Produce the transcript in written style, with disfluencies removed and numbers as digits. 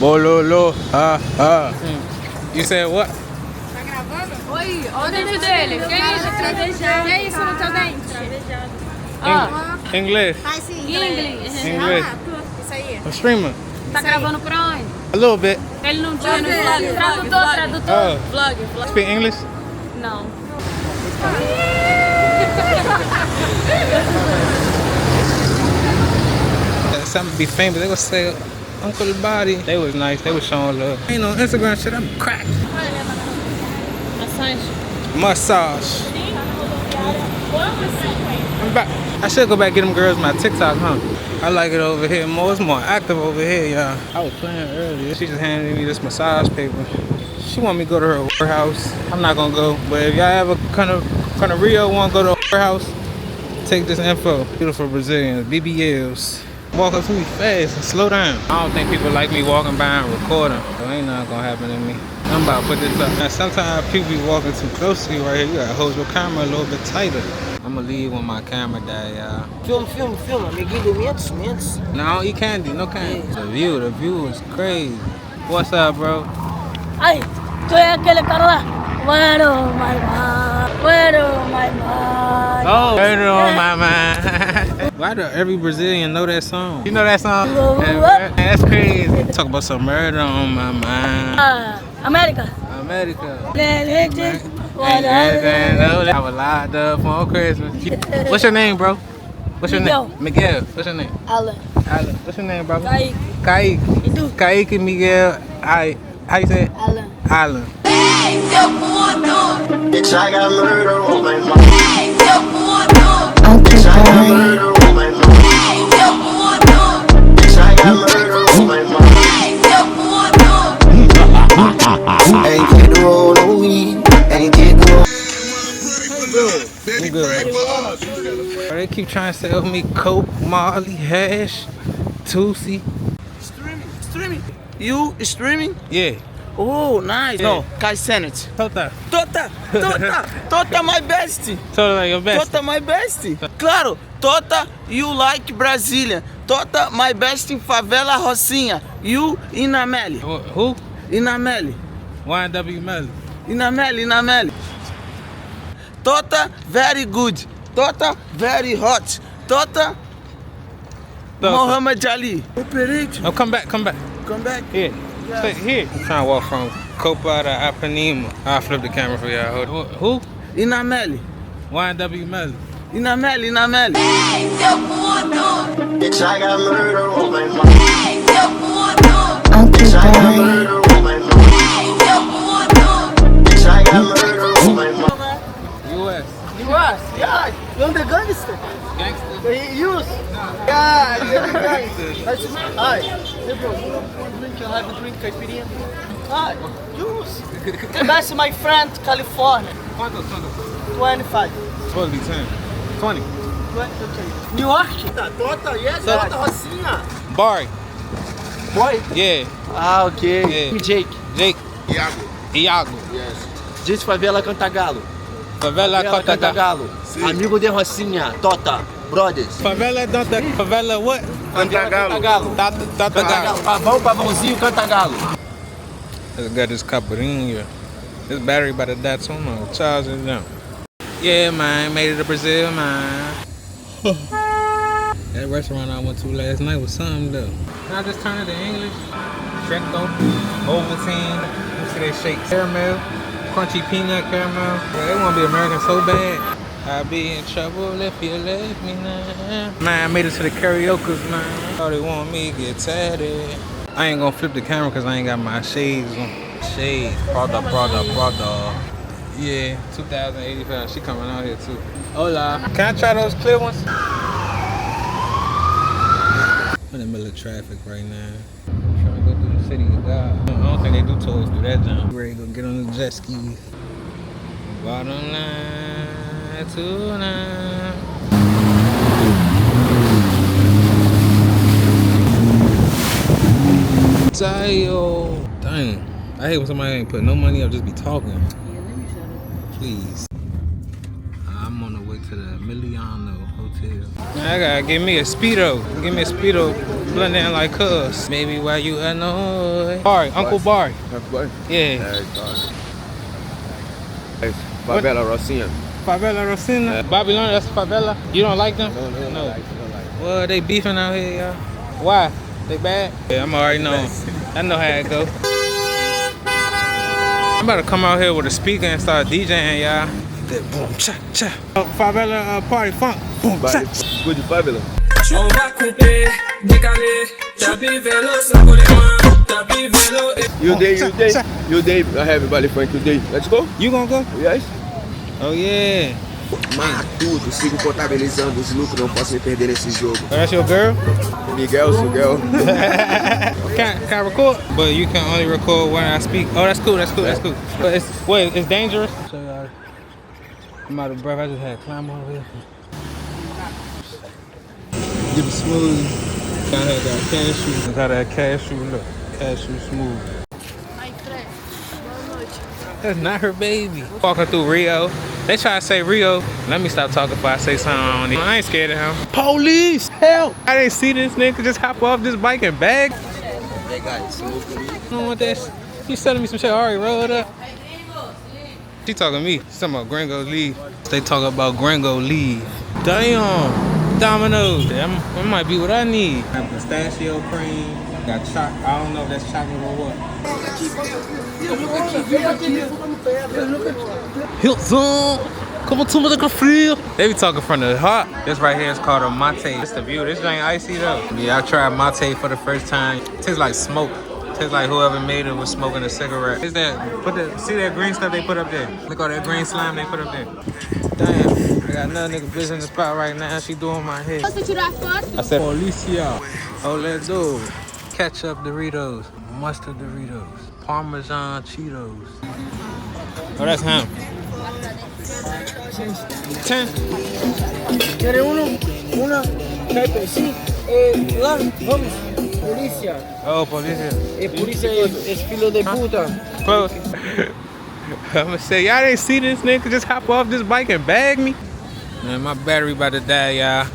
Bololo, You said what? Tá gravando? Oi, olha o dente dele. Que isso? Que isso no teu dente? English. Faz sim. Inglês. English. Isso aí. I'm streaming. Tá gravando pra onde? A little bit. Ele não tinha no vlog. Tradutor. Vlog. Speak English? Não. Something be famous. They would say Uncle Body. They was nice. They was showing love. Ain't on Instagram shit. I'm cracked. Massage. I'm back. I should go back and get them girls my TikTok, huh? I like it over here more. It's more active over here, y'all. I was playing earlier. She just handed me this massage paper. She want me to go to her warehouse. I'm not gonna go, but if y'all ever kind of Rio want to go to a warehouse, take this info. Beautiful Brazilians, BBLs. Walk up to me fast and slow down. I don't think people like me walking by and recording. So ain't nothing gonna happen to me. I'm about to put this up. Now sometimes people be walking too close to you right here. You gotta hold your camera a little bit tighter. I'm gonna leave when my camera die, y'all. Film. Amiguinho, menos. No, I don't eat candy, no candy. The view is crazy. What's up, bro? Ai, tu é aquele cara lá. Where on my mind? Oh, murder on my mind. Why do every Brazilian know that song? You know that song? That's crazy. Talk about some murder on my mind. America. I was locked up on Christmas. What's your name, bro? What's your name? Miguel. What's your name? Alan. What's your name, bro? Kaique. Kaique Miguel. How you say it? Alan. Hey, seu puto! Bitch, I got murder on my mind. Hey, seu puto! Bitch, I got murder on my mind. Hey, seu puto! Bitch, I got murder on my mind. Hey, seu puto! Ain't get the roll on weed. Ain't get the roll. I'm good. They keep trying to sell me Coke, Molly, Hash, Tootsie. Streaming. You streaming? Yeah. Oh, nice. Yeah. No, Kai Senate. Tota, My best. like your best. Tota, my best. Claro, Tota, you like Brazilian. Tota, my best in favela Rocinha. You in Ameli. Who? In Ameli. YW Melly. In Ameli. Tota, very good. Tota, very hot. Tota, Muhammad Ali. Operate. Oh, come back. Come back. Here. Stay here. I'm trying to walk from Copacabana Ipanema. I'll flip the camera for y'all. Who? In Ameli. YW Melly. In Ameli. Hey, seu puto! Bitch, I got murder on my mind. Hey, seu puto! Bitch, I got murder on my mind. Hey, seu puto! Bitch, I got murder on my mind. US. Yeah. You're the gangster. Gangster. Use. Yeah, you're the gangster. Hi. Hey, bro, you want drink? You have a drink, caipirinha? Hi. Use. That's my friend, California. Quanto? 25. Supposed to be 10. 20. Okay. New York? Tota, yes. Tota, Rocinha. Barry. Boy? Yeah. Ah, okay. Yeah. Jake. Iago. Diz favela Cantagalo. Favela Cantagalo. Amigo de Rocinha. Tota. Brothers. Favela what? Cantagalo. Cantagalo. Pavãozinho, Cantagalo. I got this caipirinha. This battery about to die too much. Charge it down. Yeah, man. Made it to Brazil, man. That restaurant I went to last night was something though. Can I just turn it to English? Checo, Ovaltine. You see that shake? Caramel, crunchy peanut caramel. Yeah, they want to be American so bad. I'll be in trouble if you leave me now. Man, I made it to the karaoke, man. Oh, they want me to get tatted. I ain't gonna flip the camera because I ain't got my shades on. Shades, Prada. Yeah, 2085. She coming out here too. Hola. Can I try those clear ones? I'm in the middle of traffic right now. I'm trying to go through the city of God. I don't think they do tours through that jump. Ready to go get on the jet skis. Bottom line tonight. Dang. I hate when somebody ain't put no money up, just be talking. Please. I'm on the way to the Miliano Hotel. I gotta give me a Speedo. Give me a Speedo blend in like cuz. Maybe while you annoyed. Barry, Uncle Barry. Boy. Yeah. Favela Rocinha. Favela Rosina. Babylon, that's favela. You don't like them? No. Well, they beefing out here, y'all. Why? They bad? Yeah, I'm already know. I know how it go. I'm about to come out here with a speaker and start DJing, y'all. Boom, cha, cha. Favela party funk. Boom, cha. Good de favela. On va couper, décaler, tapis vélo, Saint-Coléman, tapis vélo. You day, I have everybody Frank today. Let's go? You gonna go? Yes. Oh, yeah. Marra tudo, sigo contabilizando os lucros, não posso me perder nesse jogo. Oh, that's your girl? Miguel. Can I record? But you can only record when I speak. Oh, that's cool. But it's dangerous. So y'all, I'm out of breath. I just had to climb over here. Give it smooth. I had that cashew. Got that cashew. Look, cashew smooth. That's not her baby. Walking through Rio. They try to say Rio. Let me stop talking before I say something I don't need. I ain't scared of him. Police! Help! I didn't see this nigga just hop off this bike and bag. They got smoke. I don't want that. He's selling me some shit. I already rolled up. She talking to me. She's talking about Gringo leave. They talking about Gringo leave. Damn. Domino's. That might be what I need. Got pistachio cream. Got chocolate. I don't know if that's chocolate or what. Hilton. Come on to the feel. They be talking from the heart. This right here is called a mate. It's the view. This ain't icy though. Yeah, I tried mate for the first time. It tastes like smoke. It tastes like whoever made it was smoking a cigarette. Is that? See that green stuff they put up there? Look all that green slime they put up there. Damn. I got another nigga bitch in the spot right now. She doing my hair. I said, Policia. Oh, let's go. Ketchup Doritos. Mustard Doritos. Parmesan Cheetos. Oh, that's him. 10. ¿Quiere uno? Una. Sí. Vamos. Policía. Oh, Policia. Policía es filo de puta. Close. I'm gonna say, y'all didn't see this nigga just hop off this bike and bag me? Man, my battery about to die, y'all.